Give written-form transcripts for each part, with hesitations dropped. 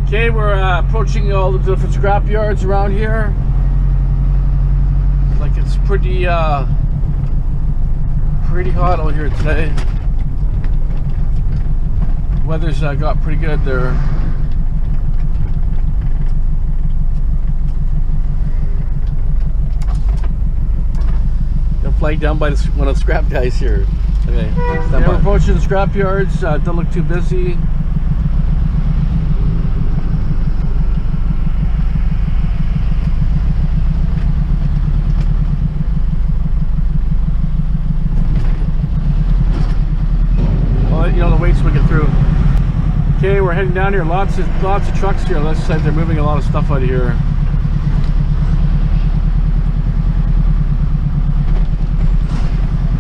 Okay, we're approaching all the different scrap yards around here. Like it's pretty hot out here today. Weather's got pretty good there. Got flagged down by one of the scrap guys here. Okay, we're approaching the scrap yards. Don't look too busy. You know, the weights we get through. Okay, we're heading down here. Lots of trucks here. Let's say they're moving a lot of stuff out of here.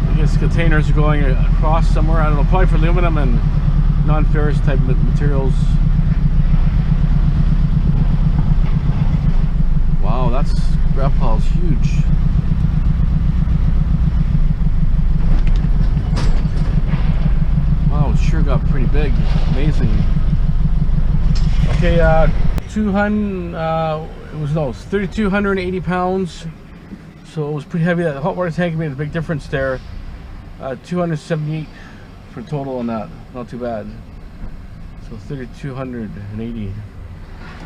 I guess containers are going across somewhere. I don't know, probably for aluminum and non-ferrous type materials. Wow, that scrap pile's huge. Wow, it sure got pretty big. Amazing. Okay, 3,280 pounds. So it was pretty heavy. That hot water tank made a big difference there. 278 for total on that. Not too bad. So 3,280.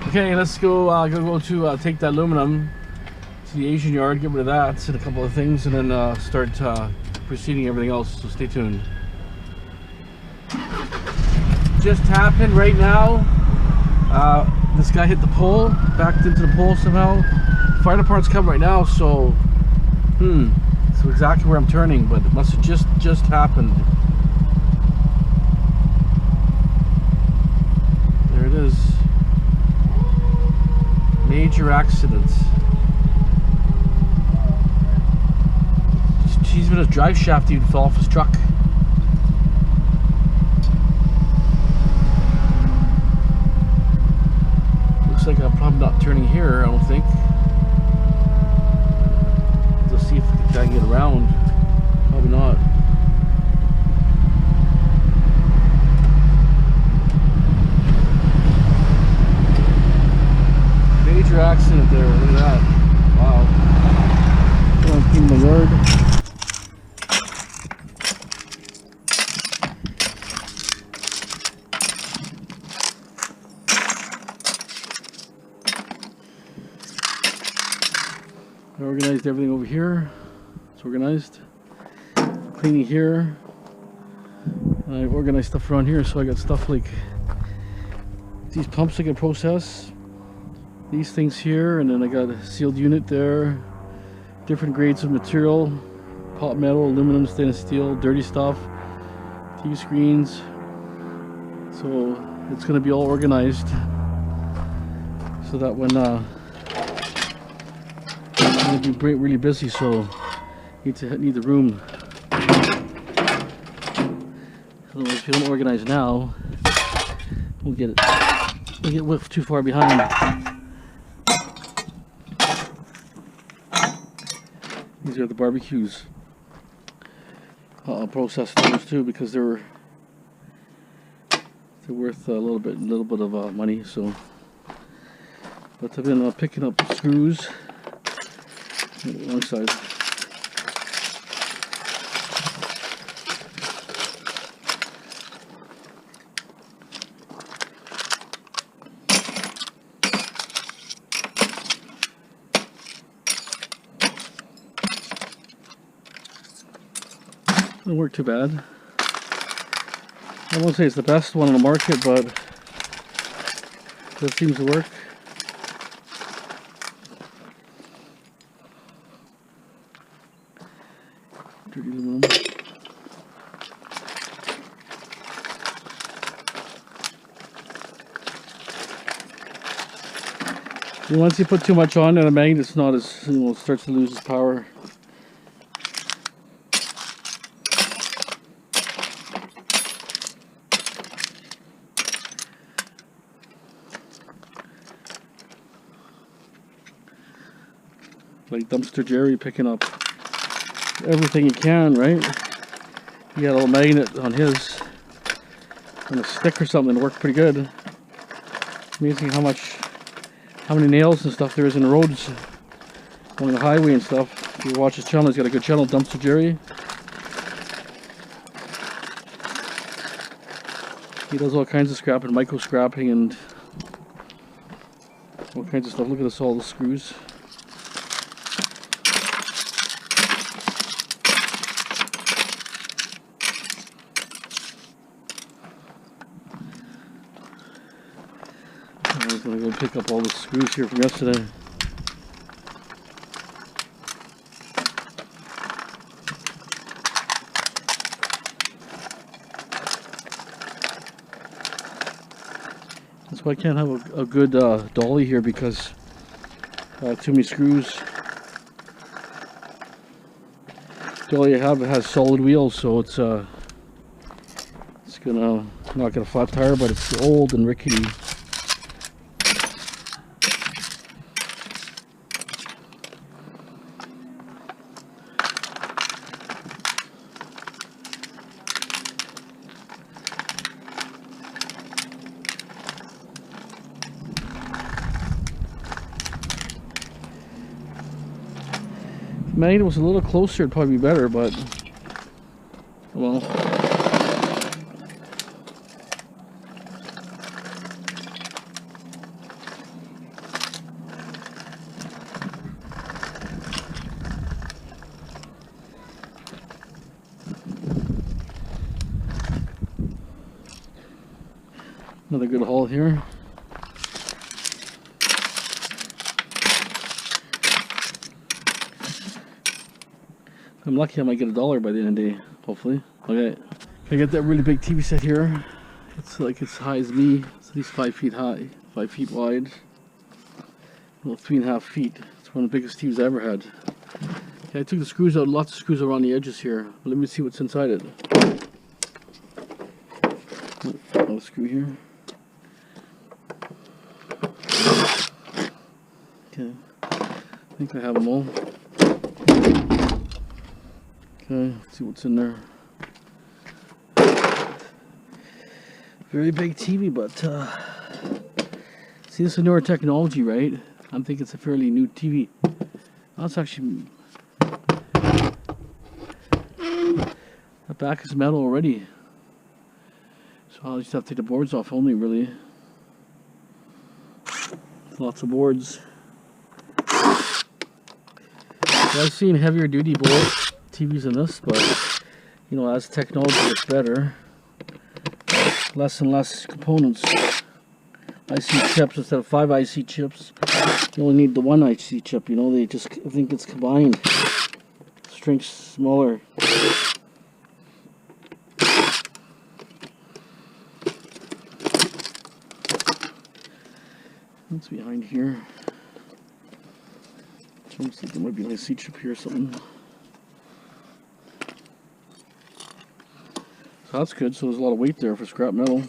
Okay, let's go. Go to take that aluminum to the Asian yard, get rid of that, and a couple of things, and then start proceeding everything else. So stay tuned. Just happened right now. This guy hit the pole, backed into the pole somehow. Fire department's coming right now, so so exactly where I'm turning, but it must have just happened. There it is. Major accidents. He's been a drive shaft even fell off his truck. Looks like I'm probably not turning here, I don't think. Let's see if I can get around. Probably not. Major accident there, look at that. Wow. Going in my yard. I organized everything over here. It's organized. Cleaning here. And I organized stuff around here, so I got stuff like these pumps I can process. These things here, and then I got a sealed unit there. Different grades of material. Pot metal, aluminum, stainless steel, dirty stuff. TV screens. So it's going to be all organized. So that when I'm going to be really busy, so need the room. Otherwise, if you don't organize now, we'll get too far behind. These are the barbecues. I'll process those too because they're worth a little bit of money. So, but I've been picking up screws. One side. Doesn't work too bad. I won't say it's the best one on the market, but it seems to work. Dirty aluminum. And once you put too much on, and a magnet, it's not as, it starts to lose its power. Like Dumpster Jerry picking up everything you can, right? He got a little magnet on his, on a stick or something, that worked pretty good. amazing how many nails and stuff there is in the roads on the highway and stuff. If you watch his channel, he's got a good channel, Dumpster Jerry. He does all kinds of scrapping, micro scrapping and all kinds of stuff. Look at this, all the screws. I was going to go pick up all the screws here from yesterday. That's why I can't have a good dolly here, because too many screws. The dolly I have has solid wheels, so it's gonna not get a flat tire, but it's old and rickety. If the magnet was a little closer, it'd probably be better, but well. Another good haul here. I'm lucky I might get $1 by the end of the day, hopefully. Okay, I get that really big TV set here. It's like as high as me. It's at least 5 feet high, 5 feet wide. Well, 3.5 feet. It's one of the biggest TVs I ever had. Okay, I took the screws out, lots of screws around the edges here. But let me see what's inside it. Another screw here. Okay, I think I have them all. Okay, let's see what's in there. Very big TV, but see, this is newer technology, right? I'm thinking it's a fairly new TV. Oh, it's actually, the back is metal already, so I'll just have to take the boards off only, really. Lots of boards. I've seen heavier duty board TVs than this, but you know, as technology gets better, less and less components. IC chips instead of 5 IC chips. You only need the 1 IC chip. You know, they just, I think it's combined. Strength smaller. What's behind here? I almost think there might be an IC chip here or something. So that's good. So there's a lot of weight there for scrap metal.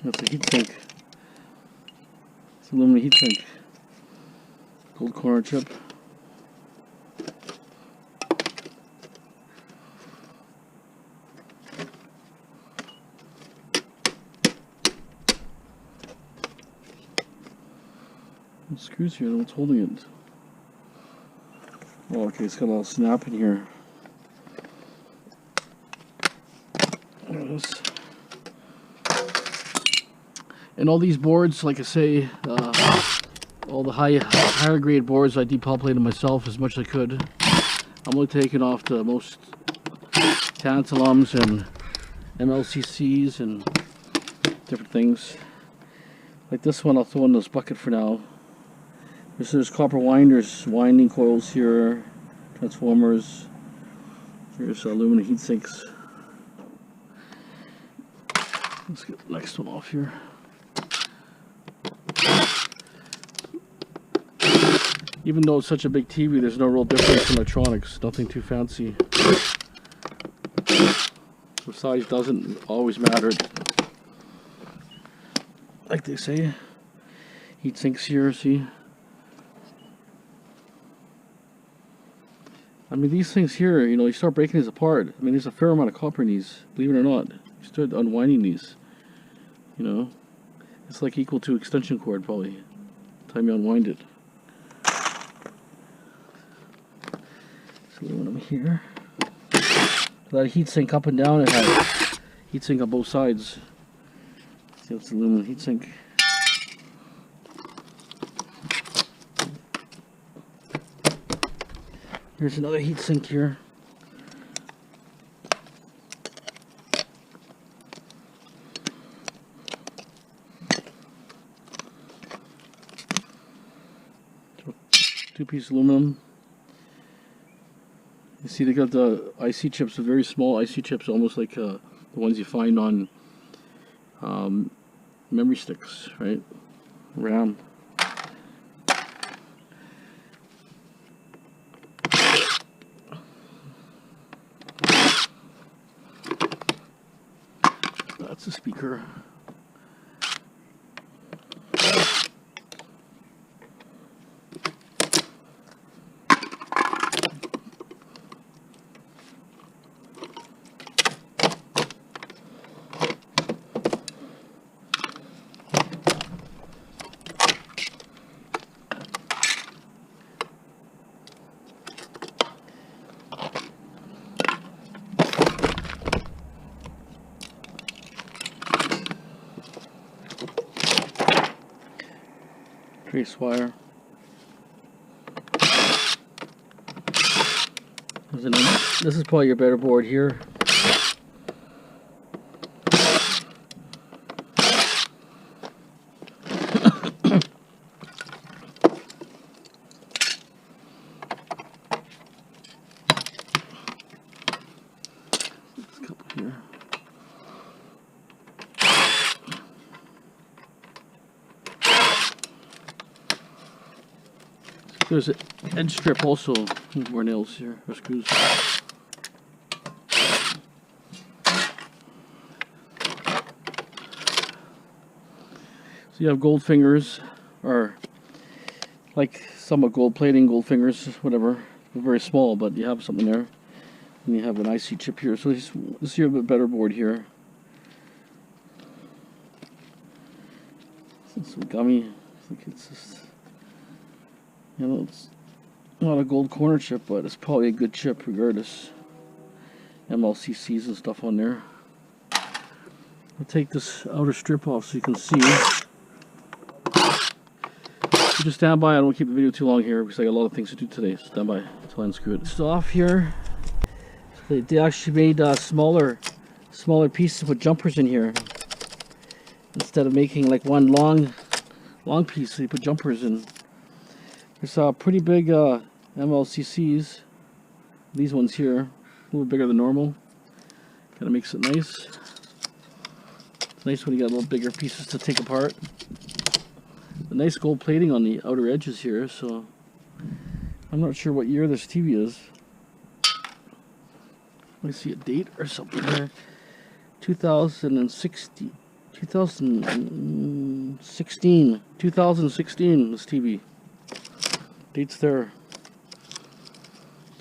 That's a heat sink. It's an aluminum heat sink. Gold corner chip. Screws here, what's holding it? Oh, okay, it's got a little snap in here. There it is. And all these boards, like I say, all the higher grade boards, I depopulated myself as much as I could. I'm only taking off the most tantalums and MLCCs and different things. Like this one, I'll throw in this bucket for now. There's copper winders, winding coils here, transformers. Here's aluminum heat sinks. Let's get the next one off here. Even though it's such a big TV, there's no real difference in electronics. Nothing too fancy. The size doesn't always matter. Like they say. Heat sinks here, see? I mean, these things here, you know, you start breaking these apart. I mean, there's a fair amount of copper in these, believe it or not. You start unwinding these, you know. It's like equal to extension cord, probably, by the time you unwind it. So aluminum here. That heatsink up and down, it has heatsink on both sides. See, that's the aluminum heatsink. Here's another heatsink here. Two piece aluminum. You see, they got the IC chips, the very small IC chips, almost like the ones you find on memory sticks, right? RAM. That's a speaker. Trace wire. This is probably your better board here. There's a couple here. There's an edge strip also. More nails here, or screws. So you have gold fingers, or like somewhat gold plating, gold fingers, whatever. They're very small, but you have something there. And you have an IC chip here. So this is your better board here. Some gummy. I think it's just, you know, it's not a gold corner chip, but it's probably a good chip regardless. MLCCs and stuff on there. I'll take this outer strip off so you can see. So just stand by. I don't keep the video too long here because I got a lot of things to do today. So stand by until I unscrew it. It's off here. So they actually made smaller pieces to put jumpers in here. Instead of making like one long piece, they put jumpers in. There's pretty big MLCCs. These ones here, a little bigger than normal. Kind of makes it nice. It's nice when you got a little bigger pieces to take apart. A nice gold plating on the outer edges here, so I'm not sure what year this TV is. Let me see a date or something here. 2016, this TV. Date's there.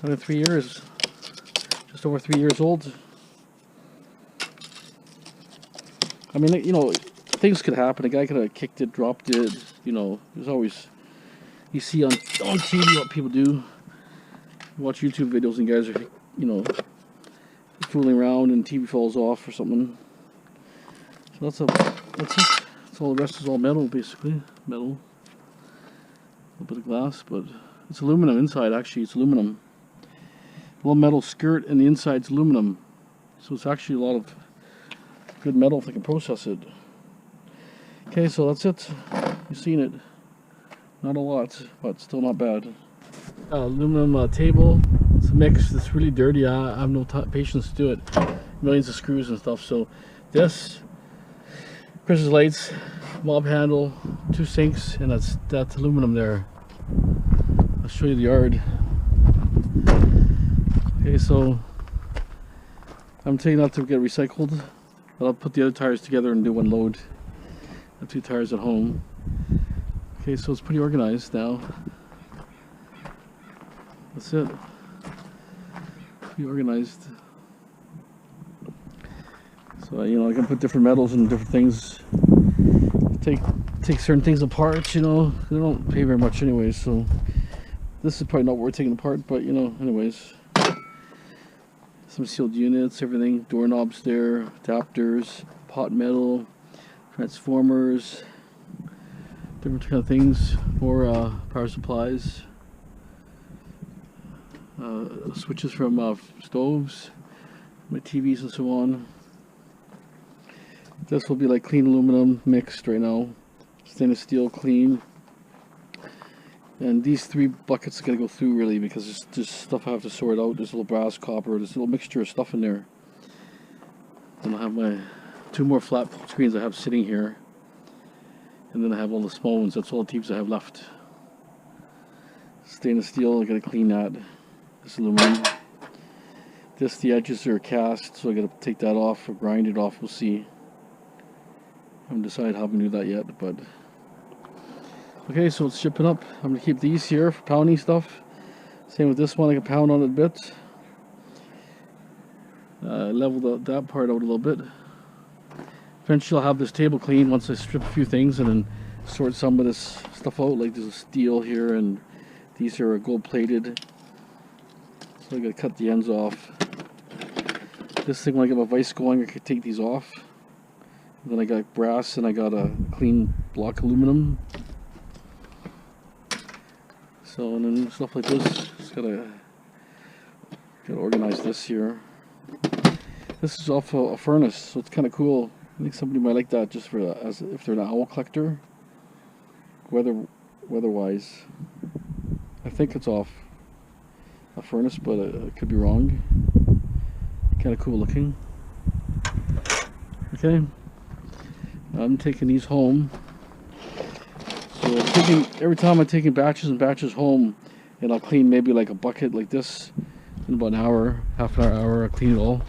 Another 3 years. Just over 3 years old. I mean, you know, things could happen. A guy could have kicked it, dropped it. You know, there's always, you see on TV what people do. You watch YouTube videos and guys are, you know, fooling around and TV falls off or something. So that's it. That's all. The rest is all metal, basically. Metal. A little bit of glass, but it's aluminum inside. Actually, it's aluminum. A little metal skirt, and the inside's aluminum. So it's actually a lot of good metal if they can process it. Okay, so that's it. You've seen it. Not a lot, but still not bad. Aluminum table. It's a mix. It's really dirty. I have no patience to do it. Millions of screws and stuff. So this, Christmas lights, mob handle, 2 sinks, and that's aluminum there. I'll show you the yard. Okay, so I'm taking that to get recycled. But I'll put the other tires together and do one load. I have 2 tires at home. Okay, so it's pretty organized now. That's it. be organized. So you know, I can put different metals and different things. Take certain things apart. You know, they don't pay very much anyways. So this is probably not worth taking apart. But you know, anyways, some sealed units, everything, doorknobs there, adapters, pot metal, transformers, different kind of things, more power supplies, switches from stoves, my TVs and so on. This will be like clean aluminum mixed right now, stainless steel clean. And these 3 buckets are going to go through really, because there's just stuff I have to sort out. There's a little brass, copper, there's a little mixture of stuff in there. And I have my 2 more flat screens I have sitting here. And then I have all the small ones. That's all the TVs I have left. Stainless steel, I got to clean that. This aluminum. This, the edges are cast, so I got to take that off or grind it off. We'll see. I haven't decided how I'm going to do that yet, but... Okay, so it's shipping up. I'm going to keep these here for pounding stuff. Same with this one, I can pound on it a bit. Level that part out a little bit. Eventually I'll have this table clean once I strip a few things and then sort some of this stuff out. Like there's a steel here and these are gold plated. So I got to cut the ends off. This thing, when I get my vise going, I could take these off. And then I got brass and I got a clean block aluminum. So, and then stuff like this, just gotta organize this here. This is off a furnace, so it's kind of cool. I think somebody might like that, just for as if they're an owl collector. Weather-wise, I think it's off a furnace, but it could be wrong. Kind of cool looking. Okay, I'm taking these home. So every time I'm taking batches and batches home, and I'll clean maybe like a bucket like this in about an hour, half an hour, I'll clean it all.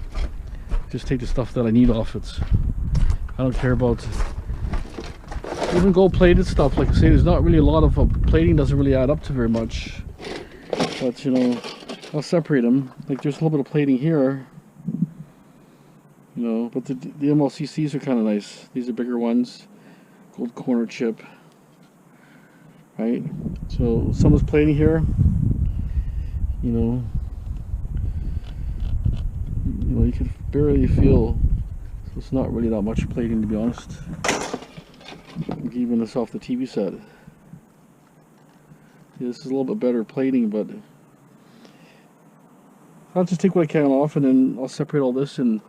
Just take the stuff that I need off it. I don't care about even gold plated stuff. Like I say, there's not really a lot of plating, doesn't really add up to very much. But you know, I'll separate them. Like there's a little bit of plating here, you know, but the MLCCs are kind of nice. These are bigger ones, gold corner chip. Right, so someone's plating here, you know, you can barely feel, so it's not really that much plating, to be honest. I'm keeping this off the TV set. Yeah, this is a little bit better plating, but I'll just take what I can off and then I'll separate all this and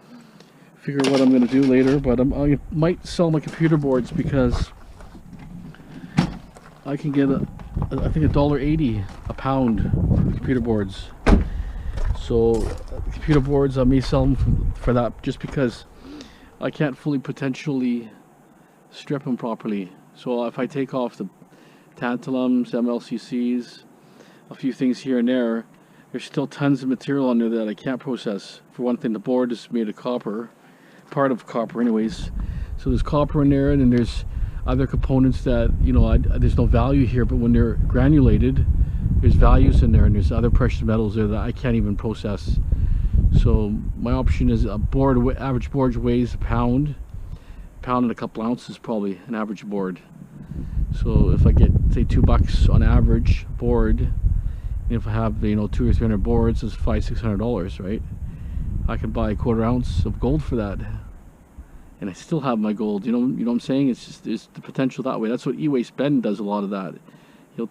figure what I'm going to do later. But I might sell my computer boards because I can get I think $1.80 a pound for computer boards. So computer boards, I may sell them for that, just because I can't fully potentially strip them properly. So if I take off the tantalums, MLCCs, a few things here and there, there's still tons of material on there that I can't process. For one thing, the board is made of copper, part of copper anyways. So there's copper in there, and then there's other components that, you know, there's no value here, but when they're granulated, there's values in there, and there's other precious metals there that I can't even process. So my option is a board. Average board weighs a pound and a couple ounces, probably an average board. So if I get, say, $2 on average board, and if I have, you know, 200 or 300 boards, it's $500–600, right? I can buy a 1/4 ounce of gold for that, and I still have my gold. You know what I'm saying? It's just, it's the potential that way. That's what E-Waste Ben does a lot of that. He'll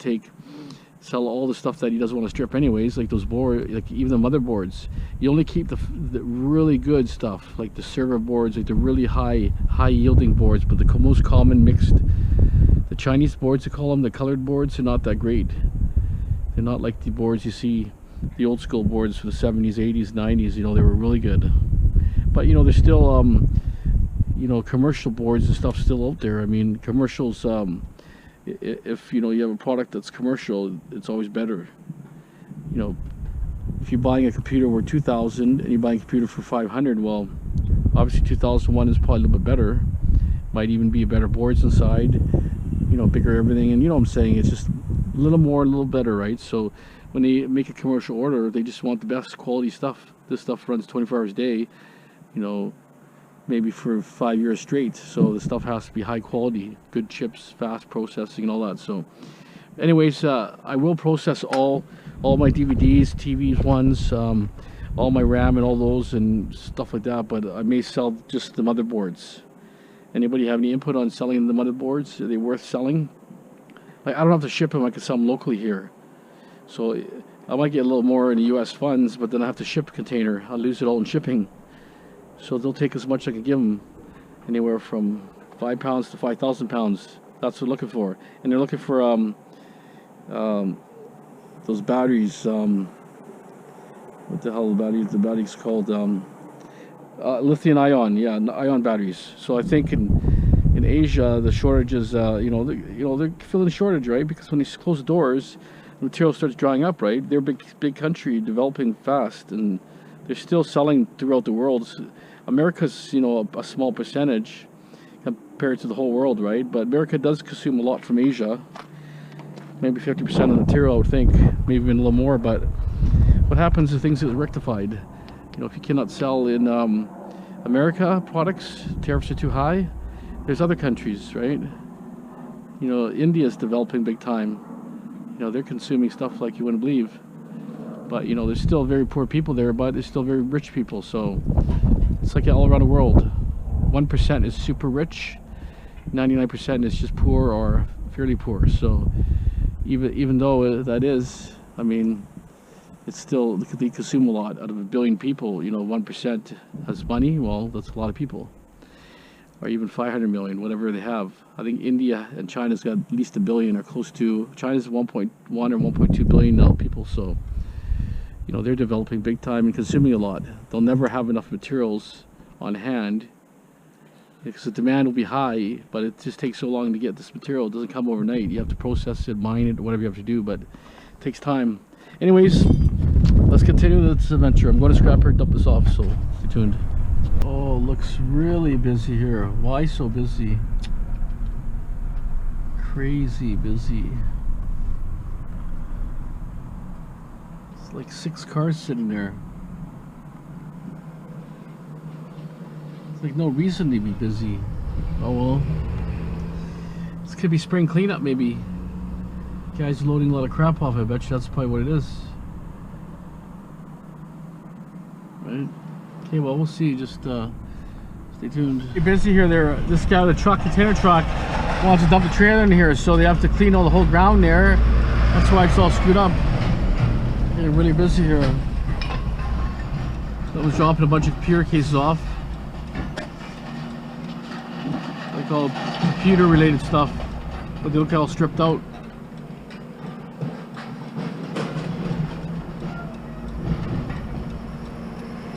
sell all the stuff that he doesn't want to strip anyways, like those boards, like even the motherboards. You only keep the really good stuff, like the server boards, like the really high yielding boards. But the most common mixed, the Chinese boards, they call them, the colored boards, are not that great. They're not like the boards you see, the old school boards for the 70s, 80s, 90s. You know, they were really good. But you know, there's still you know, commercial boards and stuff still out there. I mean, commercials, if you know, you have a product that's commercial, it's always better. You know, if you're buying a computer worth $2,000 and you're buying a computer for $500, well, obviously 2001 is probably a little bit better. Might even be better boards inside, you know, bigger everything. And you know what I'm saying, it's just a little more, a little better, right? So when they make a commercial order, they just want the best quality stuff. This stuff runs 24 hours a day, you know, maybe for 5 years straight. So the stuff has to be high quality, good chips, fast processing and all that. So anyways, I will process all my DVDs, TVs ones, all my RAM and all those and stuff like that, but I may sell just the motherboards. Anybody have any input on selling the motherboards? Are they worth selling? Like, I don't have to ship them, I can sell them locally here. So I might get a little more in the US funds, but then I have to ship a container. I'll lose it all in shipping. So they'll take as much I can give them, anywhere from £5 to 5,000 pounds. That's what they're looking for. And they're looking for those batteries, what the hell the battery's called, lithium ion, yeah, ion batteries. So I think in Asia the shortage is, they're feeling a shortage, right? Because when they close the doors, the material starts drying up, right? They're a big country, developing fast, and they're still selling throughout the world. America's, a small percentage compared to the whole world, right? But America does consume a lot from Asia, maybe 50% of the material, I would think, maybe even a little more. But what happens if things get rectified? If you cannot sell in America products, tariffs are too high, there's other countries, right? India is developing big time. They're consuming stuff like you wouldn't believe. But there's still very poor people there, but there's still very rich people. So it's like all around the world. 1% is super rich, 99% is just poor or fairly poor. So even though that is, I mean, it's still, they consume a lot. Out of 1 billion people, 1% has money. Well, that's a lot of people. Or even 500 million, whatever they have. I think India and China's got at least 1 billion or close to. China's 1.1 or 1.2 billion now people. So, they're developing big time and consuming a lot. They'll never have enough materials on hand because the demand will be high, but it just takes so long to get this material. It doesn't come overnight. You have to process it, mine it, whatever you have to do, but it takes time. Anyways, let's continue this adventure. I'm going to Scrapyard, dump this off, so stay tuned. Oh, looks really busy here. Why so busy? Crazy busy. It's like 6 cars sitting there. It's like no reason to be busy. Oh well. This could be spring cleanup maybe. Guys loading a lot of crap off. I bet you that's probably what it is. Right? Okay, well, we'll see. Just stay tuned. You're busy here. This guy with a truck, container truck, wants to dump the trailer in here, so they have to clean all the whole ground there. That's why it's all screwed up. They're really busy here. That was dropping a bunch of computer cases off. Like all computer related stuff, but they look all stripped out.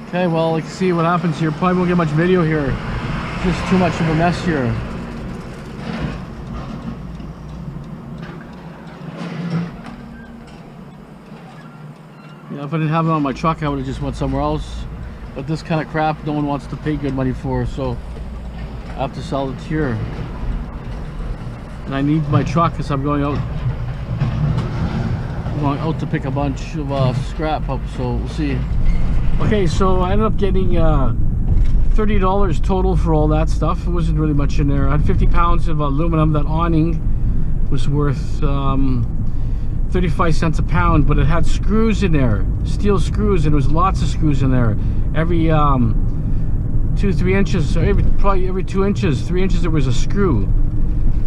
Okay, well, you can see what happens here. Probably won't get much video here. Just too much of a mess here. Yeah, if I didn't have it on my truck, I would have just went somewhere else. But this kind of crap, no one wants to pay good money for, so I have to sell it here. And I need my truck because I'm going out to pick a bunch of scrap up, so we'll see. Okay, so I ended up getting $30 total for all that stuff. It wasn't really much in there. I had 50 pounds of aluminum. That awning was worth 35 cents a pound, but it had screws in there, steel screws, and there was lots of screws in there. Every 2-3 inches, or probably every 2 inches, 3 inches, there was a screw.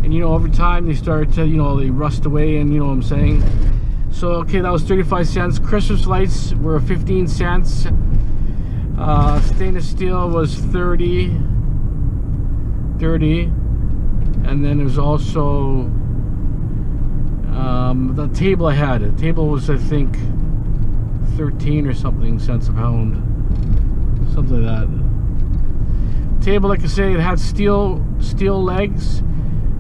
And over time they start to, they rust away, and you know what I'm saying. So okay, that was 35 cents. Christmas lights were 15 cents. Stainless steel was 30. And then there's also the table I had. The table was, I think, 13 or something cents a pound. Something like that. Table, like I say, it had steel legs,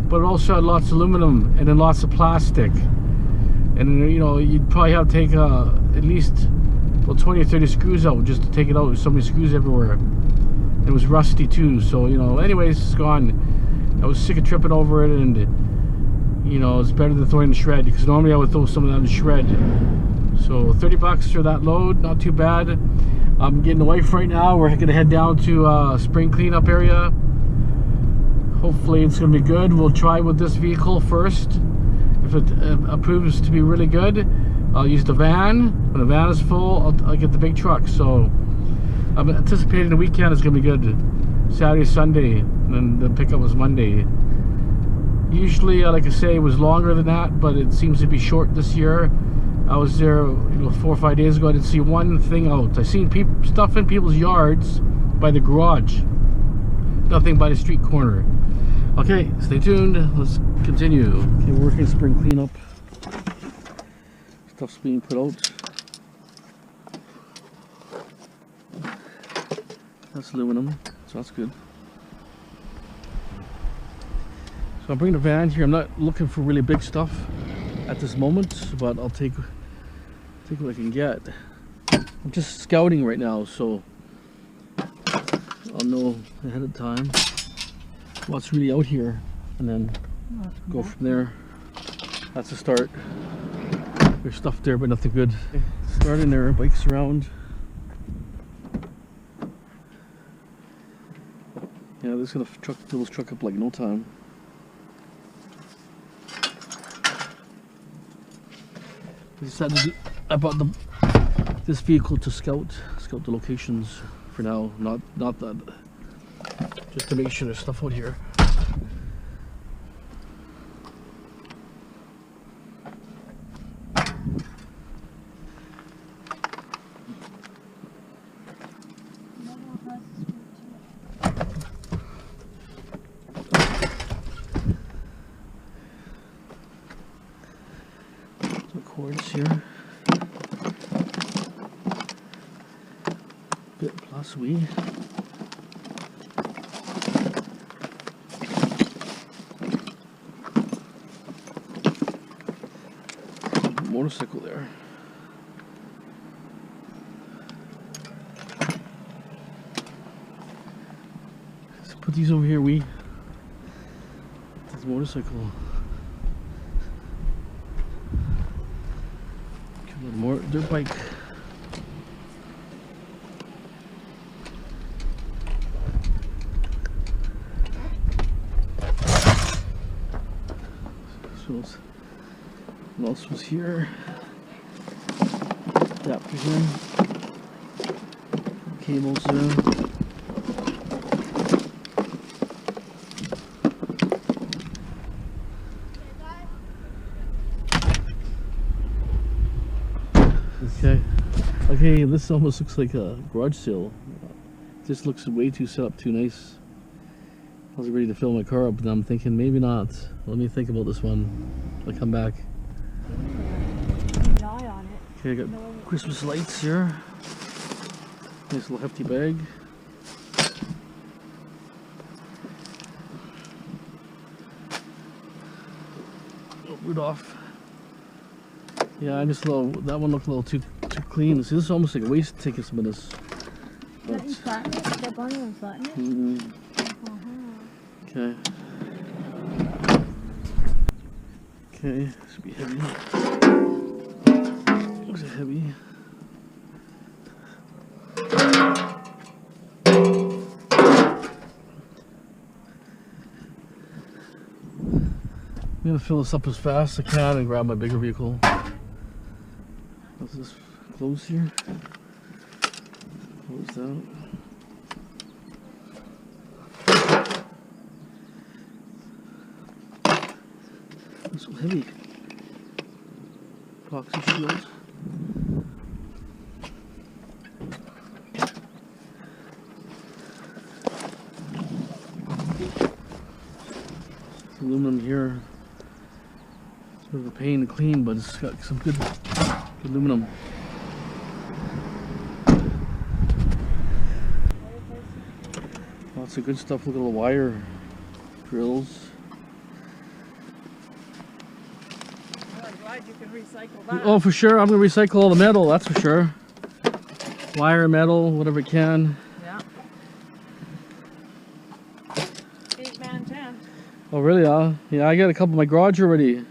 but it also had lots of aluminum and then lots of plastic. And you'd probably have to take at least 20 or 30 screws out just to take it out. There's so many screws everywhere. It was rusty too, so anyways, it's gone. I was sick of tripping over it, and it's better than throwing in the shred, because normally I would throw some of that in the shred. So 30 bucks for that load, not too bad. I'm getting the wife right now. We're gonna head down to spring cleanup area. Hopefully it's gonna be good. We'll try with this vehicle first. If it proves to be really good, I'll use the van. When the van is full, I'll get the big truck. So I'm anticipating the weekend is gonna be good. Saturday, Sunday, and then the pickup was Monday. Usually, like I say, it was longer than that, but it seems to be short this year. I was there, 4 or 5 days ago. I didn't see one thing out. I seen stuff in people's yards by the garage. Nothing by the street corner. Okay, stay tuned. Let's continue. Okay, we're working spring cleanup. Stuff's being put out. That's aluminum, so that's good. So I'm bringing the van here. I'm not looking for really big stuff at this moment, but I'll take what I can get. I'm just scouting right now, so I'll know ahead of time what's really out here, and then go from there. That's a start. There's stuff there, but nothing good. Starting there, bikes around. Yeah, this is gonna fill this truck up like no time. I bought this vehicle to scout the locations for now. Not that, just to make sure there's stuff out here. Cords here. Bit plus we. Motorcycle there. Let's put these over here. This motorcycle. More dirt bike. So what else was here? Adapter here. Cables there. Okay, this almost looks like a garage sale. This looks way too set up, too nice. I was ready to fill my car up, and I'm thinking maybe not. Let me think about this one. I'll come back. Okay, I got Christmas lights here. Nice little hefty bag. Oh, Rudolph. Yeah, I just that one looked a little too clean. See, this is almost like a waste taking some of this. Let you flatten it. Step on it and flatten it. Okay. Okay, this should be heavy. Was it heavy? I'm gonna fill this up as fast as I can and grab my bigger vehicle. What's this? Close here. Close that. It's so heavy. Epoxy shields. Aluminum here. It's a bit of a pain to clean, but it's got some good aluminum. Lots of good stuff. Look at the wire drills. I'm glad you can recycle that. Oh, for sure. I'm going to recycle all the metal, that's for sure. Wire, metal, whatever I can. Yeah. 8-man tent. Oh, really? Yeah, I got a couple in my garage already.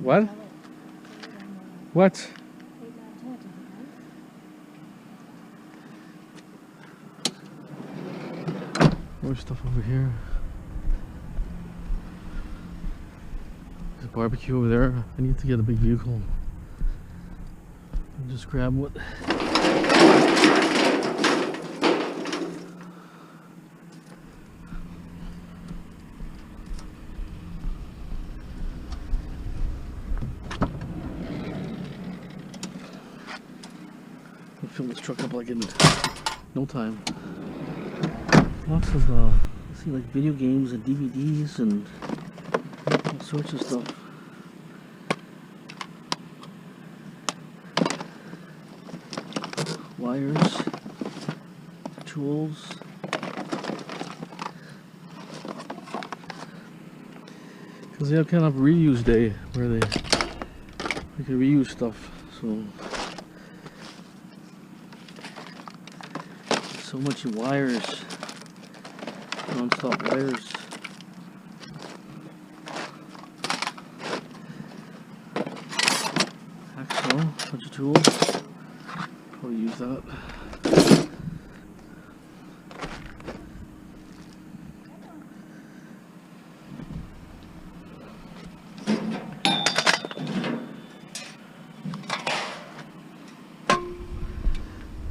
What? What? More stuff over here. There's a barbecue over there. I need to get a big vehicle. And just grab what. I'll fill this truck up like in no time. Lots of let's see, like video games and DVDs and all sorts of stuff. Wires, tools. Because they have kind of reuse day where they can reuse stuff. So much wires. Non-stop wires. Hacksaw, bunch of tools. Probably use that.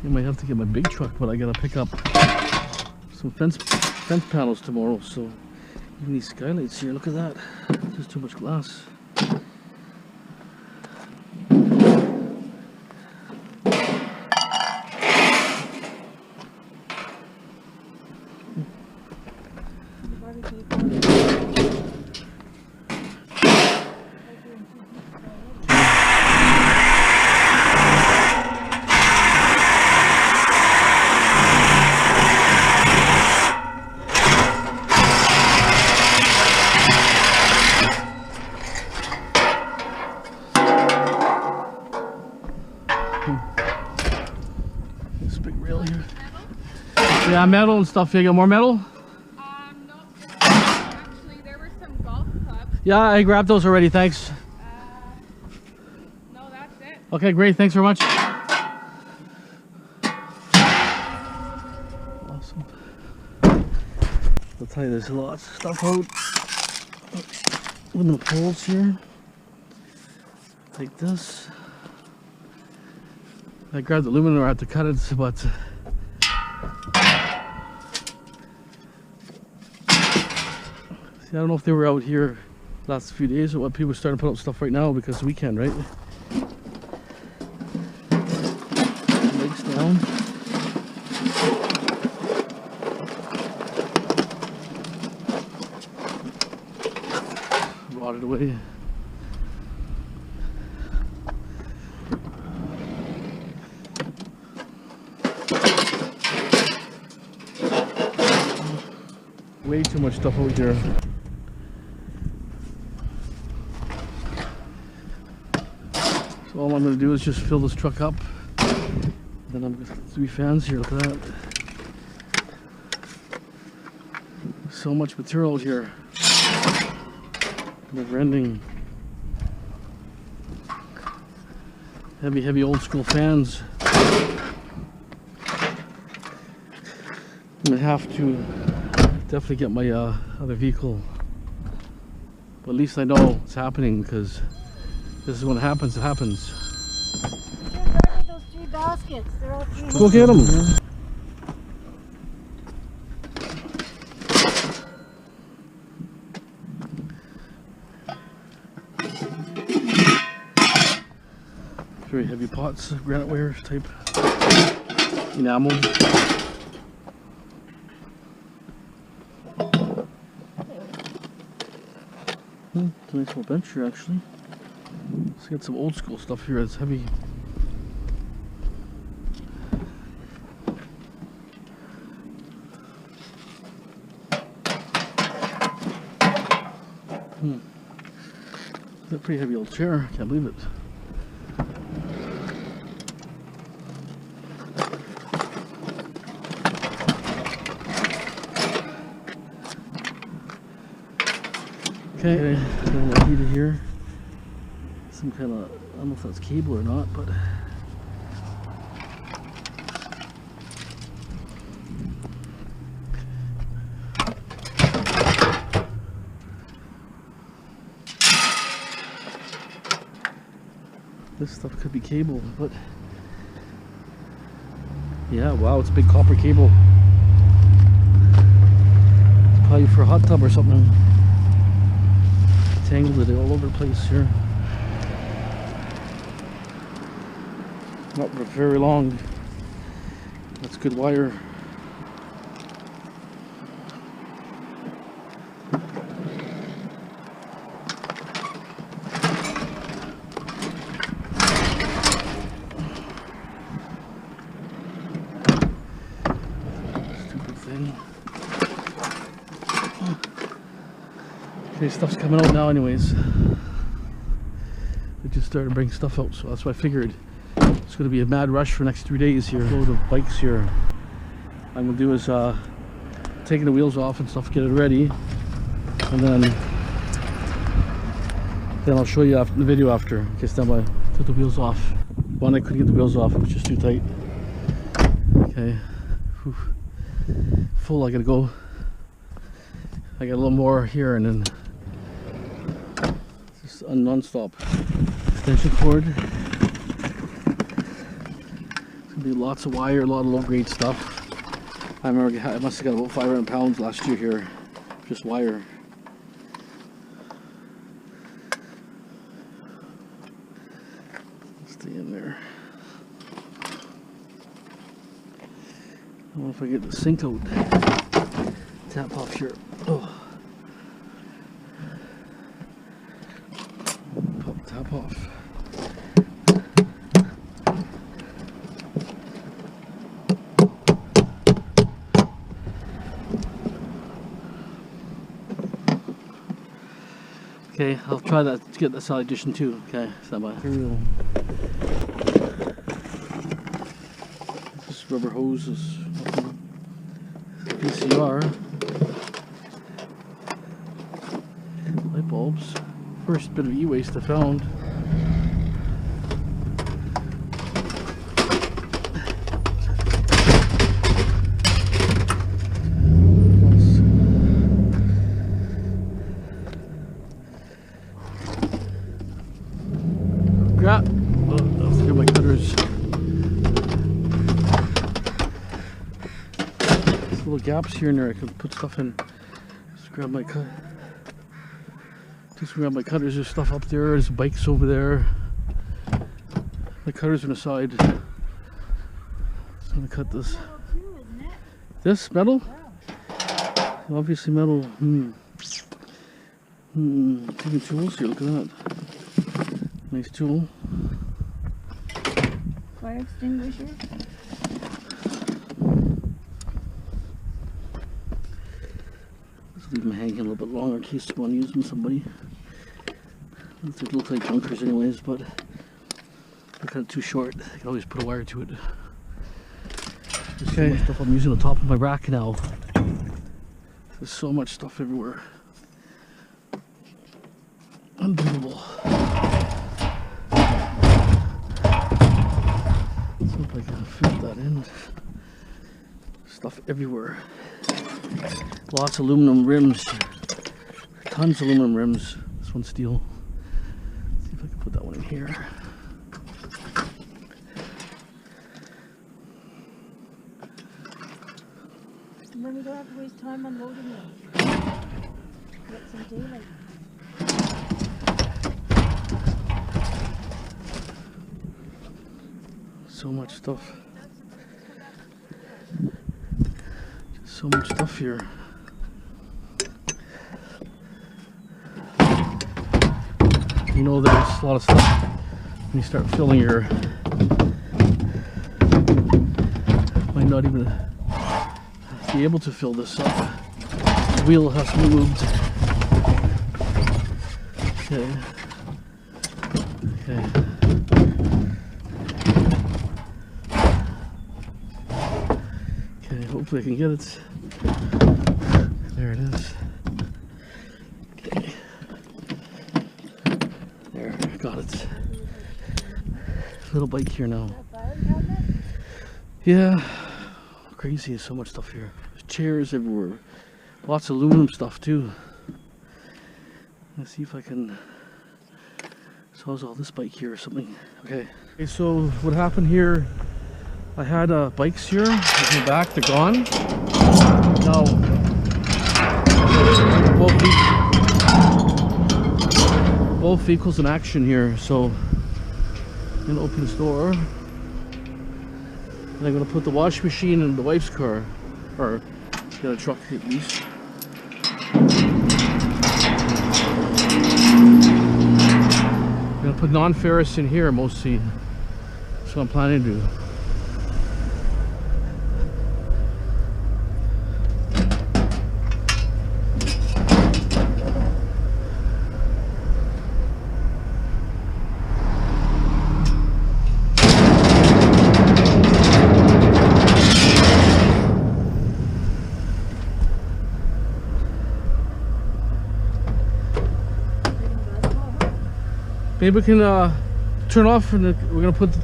I might have to get my big truck, but I gotta pick up some fence panels tomorrow, so even these skylights here, look at that. There's too much glass. This big rail here. Yeah, metal and stuff. You got more metal? No. Actually, there were some golf clubs. Yeah, I grabbed those already. Thanks. No, that's it. Okay, great. Thanks very much. Awesome. I'll tell you, there's lots of stuff out. Aluminum poles here. Like this. I grabbed the aluminum, I had to cut it, but see, I don't know if they were out here last few days or what. People are starting to put up stuff right now because it's weekend, right? Legs down. Rotted away. Way too much stuff over here. So all I'm going to do is just fill this truck up. Then I'm going to 3 fans here. Look at that. So much material here. Never ending. Heavy old school fans. I'm going to have to definitely get my other vehicle, but at least I know it's happening, because this is when it happens. It happens. Those 3 baskets. They're all 3. Go get them. Very heavy pots, granite ware type, enamel. It's a nice little bench here, actually. Let's get some old school stuff here. It's heavy. That's a pretty heavy old chair. Can't believe it. Okay, got a little heater here. some kind of, I don't know if that's cable or not, but this stuff could be cable, but yeah, wow, it's a big copper cable. It's probably for a hot tub or something. Tangled it all over the place here. Not very long. That's good wire. Stupid thing. Okay, stuff's coming out now anyways. They just started bringing stuff out, so that's what I figured. It's going to be a mad rush for the next 3 days here. Load of bikes here. What I'm going to do is taking the wheels off and stuff, get it ready, and then I'll show you after the video after. Okay, stand by. Took the wheels off. One, I couldn't get the wheels off, it was just too tight. Okay. Whew. Full, I gotta go. I got a little more here, and then just non-stop. Extension cord. Be lots of wire, a lot of low-grade stuff. I remember I must have got about 500 pounds last year here, just wire. Stay in there. I don't know if I get the sink out. Tap off here. Oh. Pop tap off. Okay, I'll try that to get the side edition too. Okay, stand by. This rubber hose is VCR. Light bulbs. First bit of e-waste I found. I'll get my cutters. There's little gaps here and there I can put stuff in. Just grab my cutters. There's stuff up there. There's bikes over there. My cutters on the side. I'm gonna cut this. This metal? Obviously metal. Taking tools here. Look at that. Nice tool. Fire extinguisher. Let's leave them hanging a little bit longer in case you want to use them somebody. They look like junkers anyways, but they're kind of too short. I can always put a wire to it. There's so much stuff I'm using on top of my rack now. There's so much stuff everywhere. Unbelievable. If I can fit that in. Stuff everywhere. Lots of aluminum rims. Tons of aluminum rims. This one's steel. Let's see if I can put that one in here. And then we don't have to waste time unloading them. Get some daylight. So much stuff. Just so much stuff here. You know, there's a lot of stuff when you start filling your. Might not even be able to fill this up. The wheel has to be moved. Okay. Okay. Hopefully I can get it. There it is. Okay. There, got it. little bike here now. That filing cabinet? Yeah, crazy. So much stuff here. There's chairs everywhere. Lots of aluminum stuff too. Let's see if I can. So how's all this bike here or something? Okay. Okay, so what happened here? I had bikes here. In the back, they're gone. Now, both vehicles in action here. So I'm gonna open this door, and I'm gonna put the washing machine in the wife's car, or the truck at least. I'm gonna put non-ferrous in here mostly. That's what I'm planning to do. Maybe we can turn off, and we're gonna put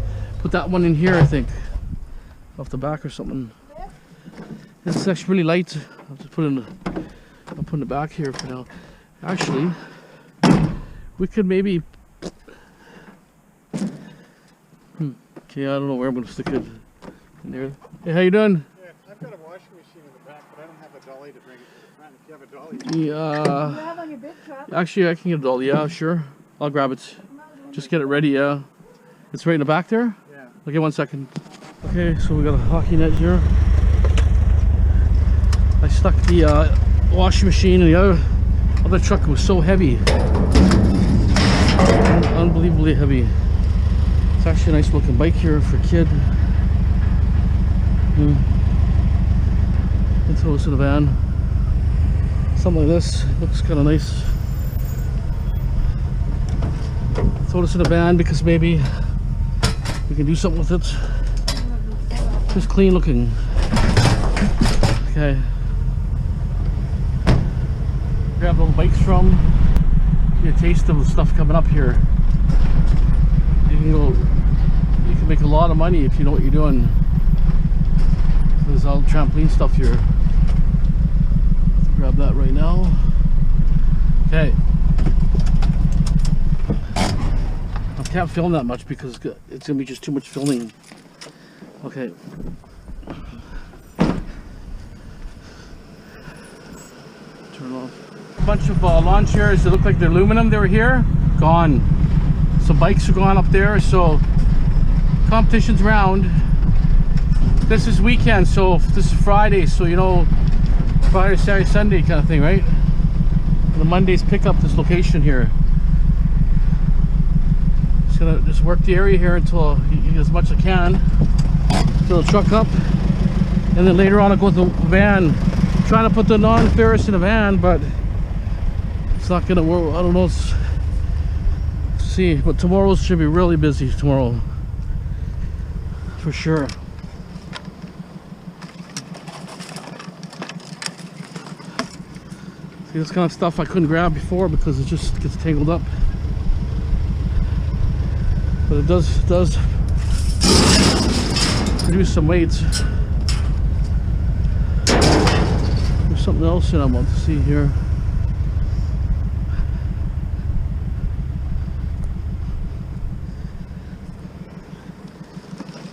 that one in here. I think off the back or something. This is actually really light. I'll just put in. I'll put in the back here for now. Actually, we could maybe. Okay, I don't know where I'm gonna stick it. In there. Hey, how you doing? Yeah, I've got a washing machine in the back, but I don't have a dolly to bring it to the front. If you have a dolly, You have on your big truck. Actually, I can get a dolly. Yeah, sure. I'll grab it. Just get it ready, yeah. It's right in the back there? yeah. Okay, 1 second. Okay, so we got a hockey net here. I stuck the washing machine in the other truck. It was so heavy. Unbelievably heavy. It's actually a nice looking bike here for a kid. Let's throw this in the van. Something like this. Looks kind of nice. Throw this in a van because maybe we can do something with it. Just clean looking. Okay. Grab little bikes from. Get a taste of the stuff coming up here. You can make a lot of money if you know what you're doing. There's all trampoline stuff here. Let's grab that right now. Okay. I can't film that much because it's gonna be just too much filming. Okay. Turn off. A bunch of lawn chairs that look like they're aluminum. They were here, gone. Some bikes are gone up there. So competition's round. This is weekend, so this is Friday. So you know, Friday, Saturday, Sunday kind of thing, right? And the Mondays pick up this location here. Gonna just work the area here until as much as I can, fill the truck up, and then later on I'll go with the van. I'm trying to put the non-ferrous in the van, but it's not gonna work. I don't know. Let's see, but tomorrow should be really busy tomorrow for sure. See, this kind of stuff I couldn't grab before because it just gets tangled up. But it does produce some weight. There's something else that I want to see here.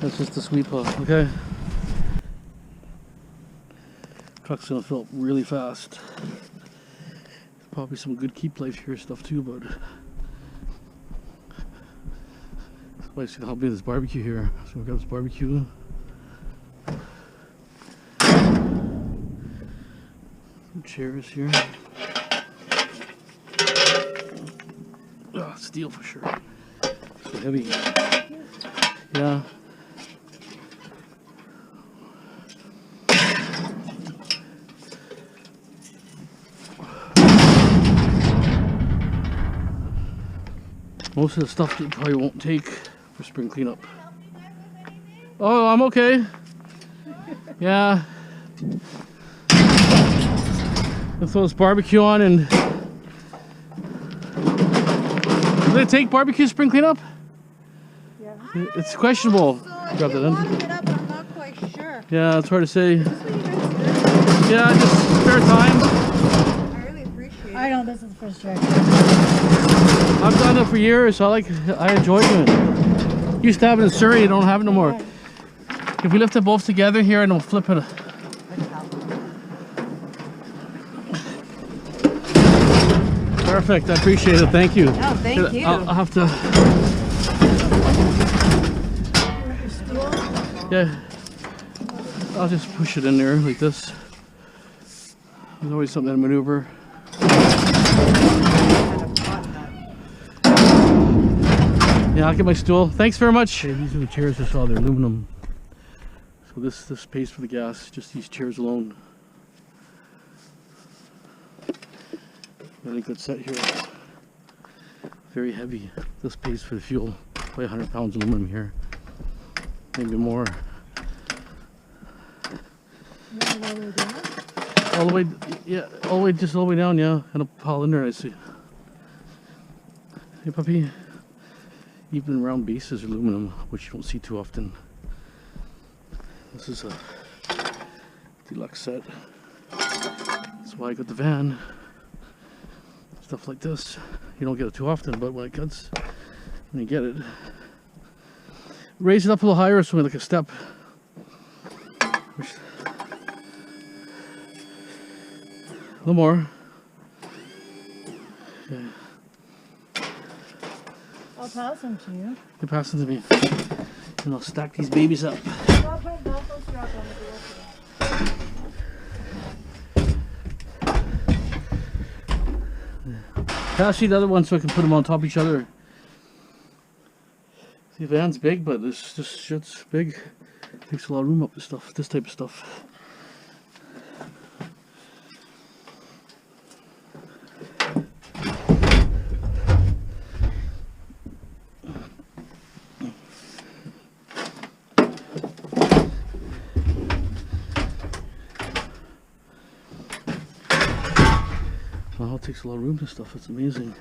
That's just the sweeper, okay? Truck's gonna fill up really fast. Probably some good keep life here stuff too, but place can help me with this barbecue here. So we've got this barbecue. Some chairs here. Oh, steel for sure. So heavy. Yeah. Most of the stuff you probably won't take for spring cleanup. Oh, I'm okay. Yeah. I'll throw this barbecue on and... Do they take barbecue spring cleanup? Yeah. It's questionable. So Grab I that did in. warm it up, but I'm not quite sure. Yeah, it's hard to say. Is this what you guys do? Yeah, just spare time. I really appreciate it. I know this is frustrating. I've done it for years, so I enjoy doing it. Used to have it in Surrey, you don't have it no more. If we lift it both together here and we'll flip it. Perfect, I appreciate it, thank you. No, thank you. I'll have to. Yeah, I'll just push it in there like this. There's always something to maneuver. Yeah, I'll get my stool. Thanks very much. Okay, these are the chairs I saw, they're aluminum. So this pays for the gas, just these chairs alone. Really good set here. Very heavy. This pays for the fuel. Probably 100 pounds aluminum here. Maybe more. All the way, yeah, all the way down, yeah. And a pile in there, I see. Hey puppy. Even round bases are aluminum, which you don't see too often. This is a deluxe set. That's why I got the van. Stuff like this. You don't get it too often, but when it cuts, when you get it. Raise it up a little higher, so like a step. A little more. Okay. I'll pass them to you. You pass them to me. And I'll stack these babies up. I'll put velcro strap on the door. Pass you the other one so I can put them on top of each other. See, the van's big, but this shit's big. Takes a lot of room up this stuff, this type of stuff. Wow, it takes a lot of room and stuff, it's amazing.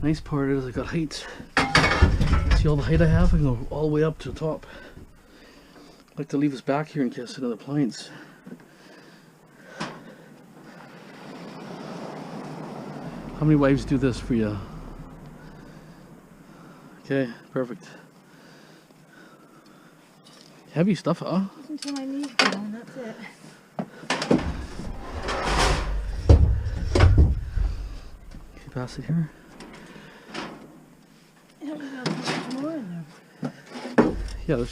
Nice part is I got height. See all the height I have? I can go all the way up to the top. I like to leave this back here in case another appliance. How many wives do this for you? Okay, perfect. Heavy stuff, huh? Just until my knees down, that's it. Can you pass it here? Yeah, we got so much more in there. Yeah,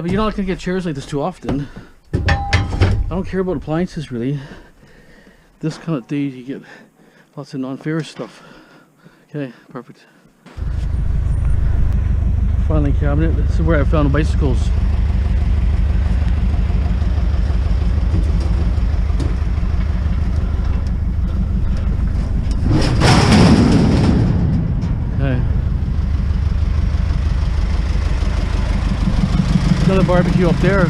but you're not gonna get chairs like this too often. I don't care about appliances really. This kind of day you get lots of non-ferrous stuff. Okay, perfect. Filing cabinet. This is where I found the bicycles. Okay. Another barbecue up there.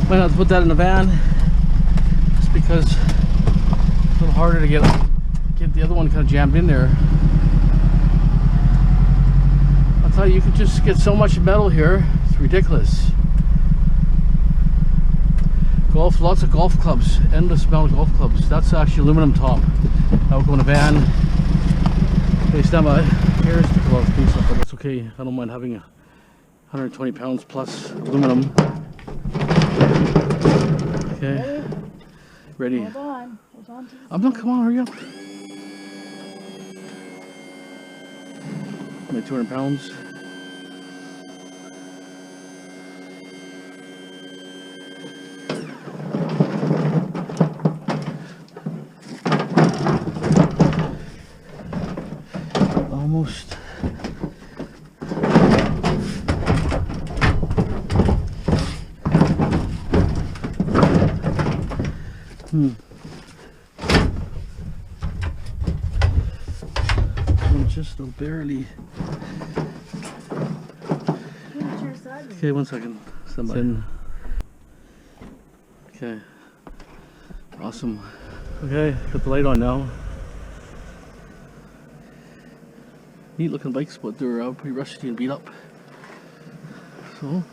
Might have to put that in the van, just because it's a little harder to get the other one kind of jammed in there. I'll tell you, you can just get so much metal here, it's ridiculous. Lots of golf clubs, endless amount of golf clubs. That's actually aluminum top. That will go in a van. Okay, stand by. Here's the glove piece up, but that's okay. I don't mind having 120 pounds plus aluminum. Okay. Ready. Hold on. Hold on to this. I'm not, come on, hurry up. Maybe 200 pounds. Almost. I'm just barely. Okay, 1 second. Stand by. Okay. Awesome. Okay, got the light on now. Neat looking bikes, but they're pretty rusty and beat up. So,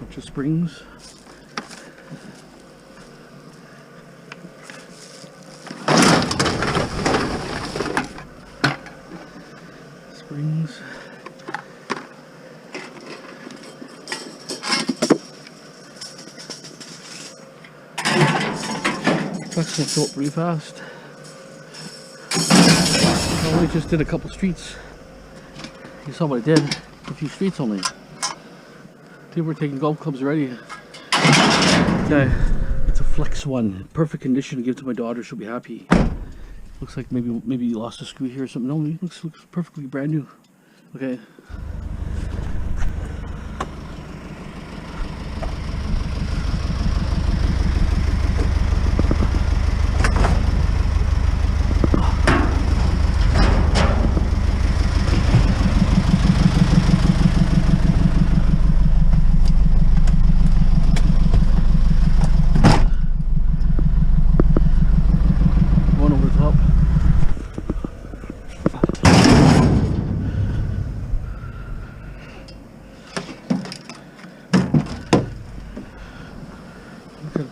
bunch of springs. Springs. Truck's gonna fill up pretty fast. I only just did a couple streets. You saw what I did. A few streets only. People were taking golf clubs already. Okay, it's a Flex one. Perfect condition to give to my daughter. She'll be happy. Looks like maybe you lost a screw here or something. No, it looks perfectly brand new. Okay.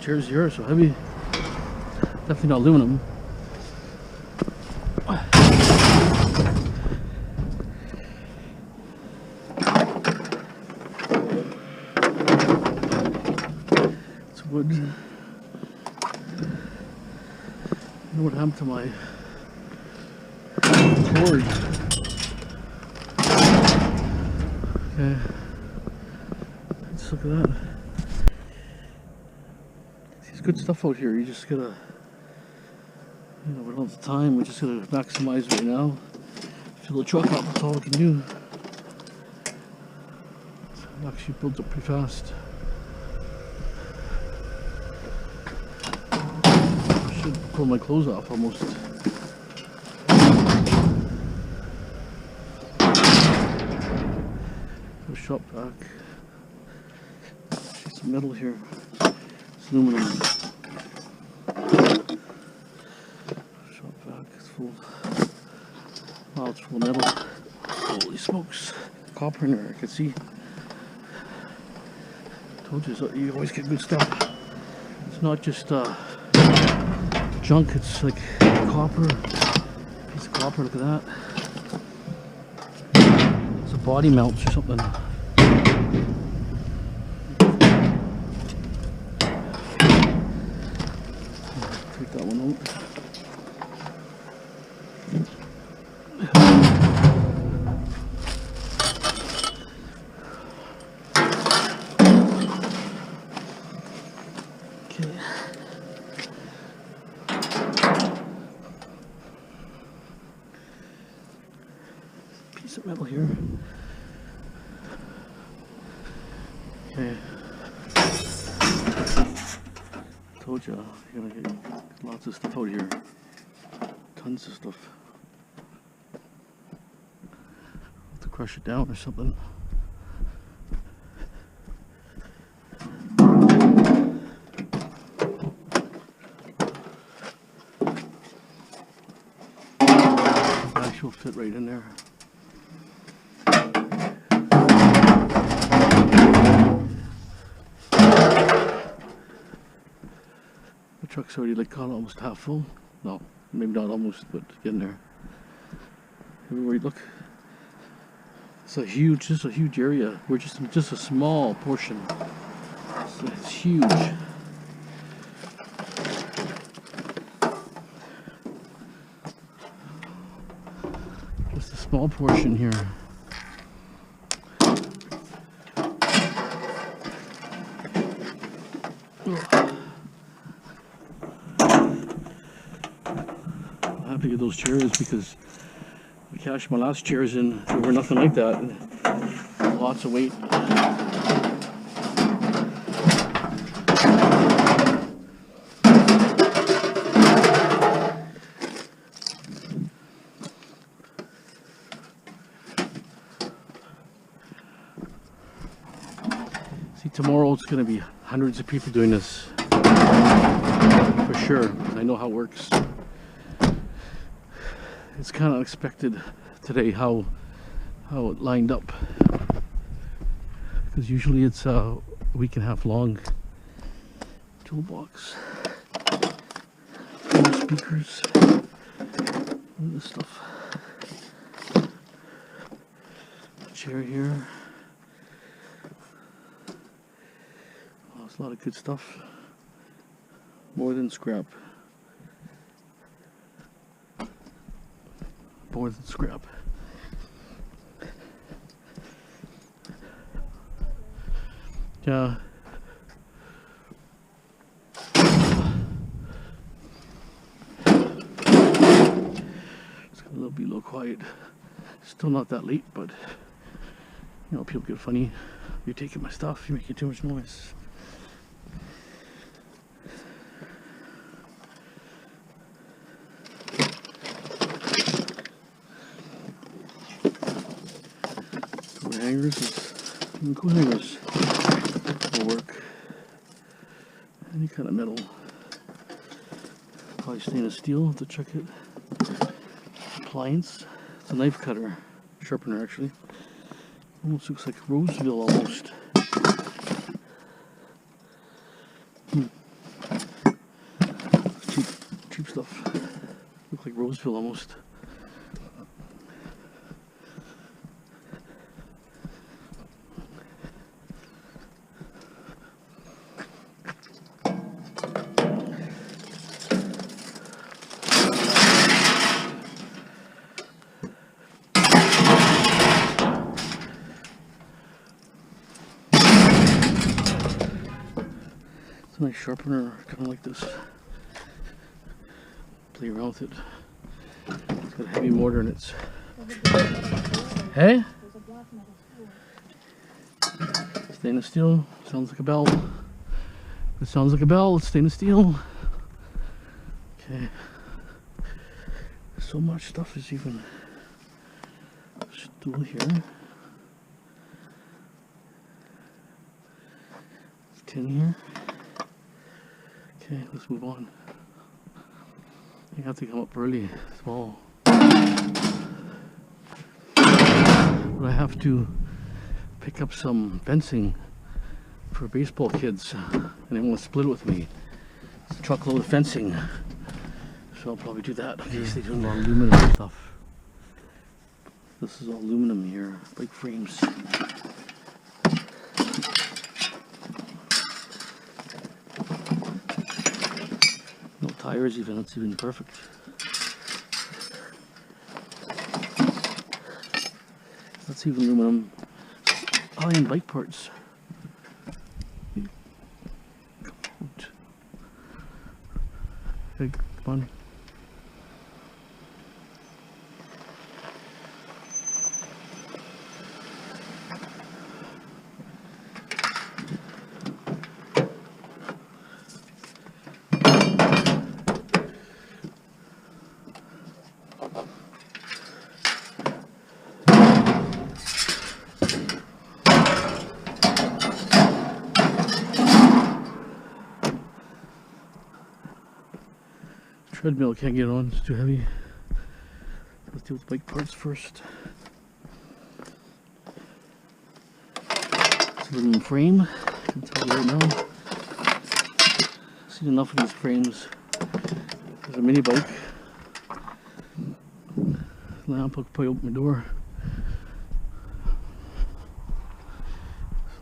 Chairs here are so heavy. Definitely not aluminum. It's wood. I don't know what happened to my cord. Okay. Let's look at that. Good stuff out here. You just gotta, we don't have the time. We just gotta maximize right now. Fill the truck up. That's all we can do. It actually builds up pretty fast. I should pull my clothes off almost. Go shop vac. See some metal here. Aluminum. Shop vac is full. Wow, it's full of metal. Holy smokes. Copper in there, I can see. Told you, so you always get good stuff. It's not just junk, it's like copper. Piece of copper, look at that. It's a body mounts or something. That one out. Okay. Piece of metal here. Okay. Told you, you're gonna get lots of stuff out here. Tons of stuff. Have to crush it down or something. Actually will fit right in there. Truck's already like almost half full. No, maybe not almost, but getting there. Everywhere you look, it's a huge, just a huge area. We're just a small portion. It's huge. Just a small portion here. To get those chairs because I cashed my last chairs in, they were nothing like that. And lots of weight. See, tomorrow it's going to be hundreds of people doing this. For sure. I know how it works. It's kind of unexpected today how it lined up. Because usually it's a week and a half long toolbox. More speakers. All this stuff. Chair here. Oh, there's a lot of good stuff. More than scrap. More than scrap. Yeah. It's gonna be a little quiet. Still not that late, but you know, people get funny. You're taking my stuff, you're making too much noise. Cool hangers, even cool hangers will work. Any kind of metal. Probably stainless steel to check it. Appliance. It's a knife cutter, sharpener actually. Almost looks like Roseville almost. Cheap stuff. Look like Roseville almost. Nice sharpener, kind of like this. Play around with it. It's got a heavy mortar in it. Hey? Stainless steel. Sounds like a bell. It sounds like a bell. It's stainless steel. Okay. So much stuff is even. Stool here. Tin here. Okay, let's move on. I have to come up really small. But I have to pick up some fencing for baseball kids, and they want to split it with me. It's a truckload of fencing, so I'll probably do that. Okay, so they do more aluminum stuff. This is all aluminum here, bike frames. Tires even, that's even perfect. That's even aluminum. High-end bike parts. Hey, come on. Treadmill can't get on, it's too heavy. Let's deal with bike parts first. It's a aluminum frame, I can tell you right now. I've seen enough of these frames. There's a mini bike. Lamp, I'll probably open my door. So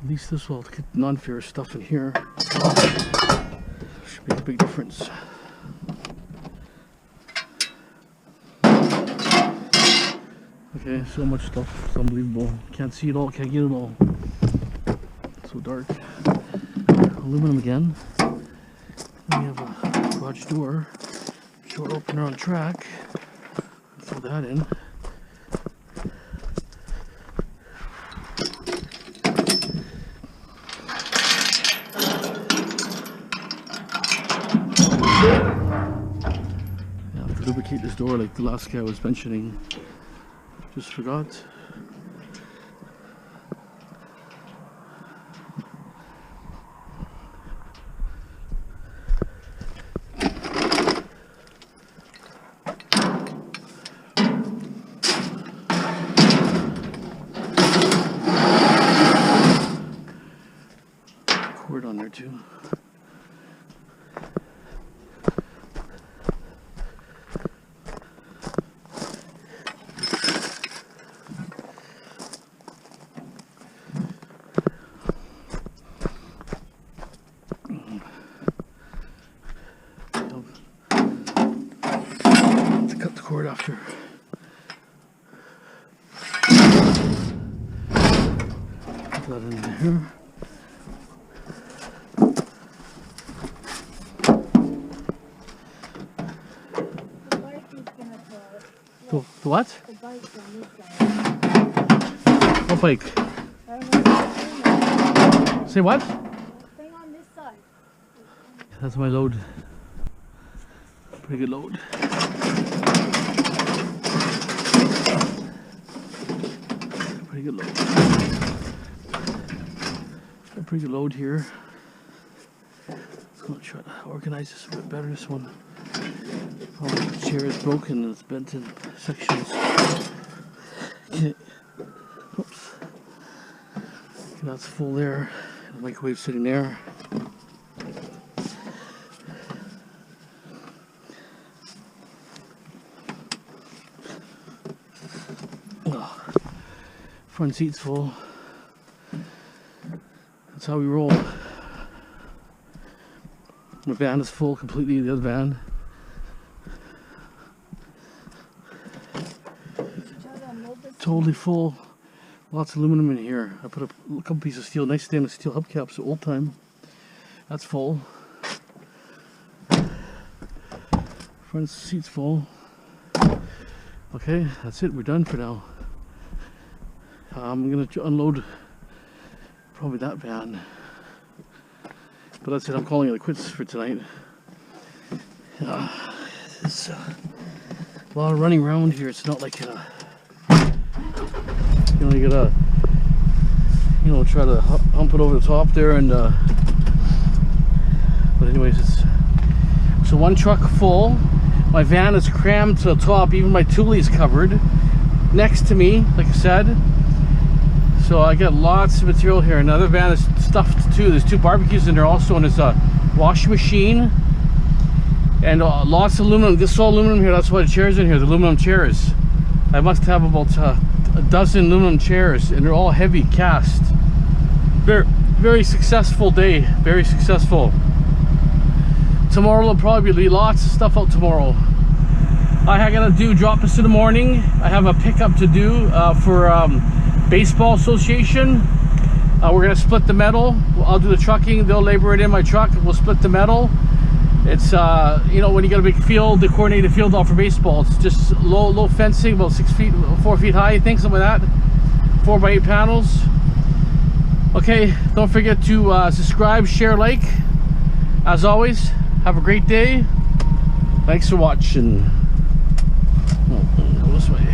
at least this will get non-ferrous stuff in here. Should make a big difference. Okay, so much stuff, it's unbelievable. Can't see it all, can't get it all. It's so dark. Aluminum again. Then we have a garage door, short opener on track. Throw that in. I have to lubricate this door like the last guy I was mentioning. Just forgot. cord on there too. To cut the cord after. Put that in here. The what? The bike on this side. What bike? I don't know. Say what? Thing on this side. That's my load. Pretty good load. Pretty good load. Got a pretty good load here. I'm gonna try to organize this a bit better. This one. Oh, the chair is broken and it's bent in sections. Okay. Oops. Okay, that's full there. The microwave sitting there. Oh. Front seat's full. That's how we roll. My van is full completely, the other van. Totally full. Lots of aluminum in here. I put a couple pieces of steel, nice stainless steel hubcaps, old time. That's full. Front seat's full. Okay, that's it. We're done for now. I'm gonna unload probably that van. But that's it. I'm calling it quits for tonight. It's a lot of running around here. It's not like you know, you gotta, you know, try to hump it over the top there, and but anyways, it's so one truck full. My van is crammed to the top. Even my tule is covered next to me, like I said. So I got lots of material here. Another van is stuffed too. There's two barbecues in there also, and there's a washing machine and lots of aluminum. This is all aluminum here. That's why the chairs in here, the aluminum chairs. I must have about a dozen aluminum chairs, and they're all heavy cast. Very successful day. Very successful. Tomorrow will probably be lots of stuff out tomorrow. I gotta do drop this in the morning. I have a pickup to do for baseball association. We're gonna split the metal. I'll do the trucking. They'll labor it in my truck. We'll split the metal. It's you know, when you got a big field, the coordinated field out for baseball, it's just low fencing, about 6 feet, 4 feet high, I think, something like that. 4x8 panels. Okay, don't forget to subscribe, share, like. As always, have a great day. Thanks for watching. Oh, go this way.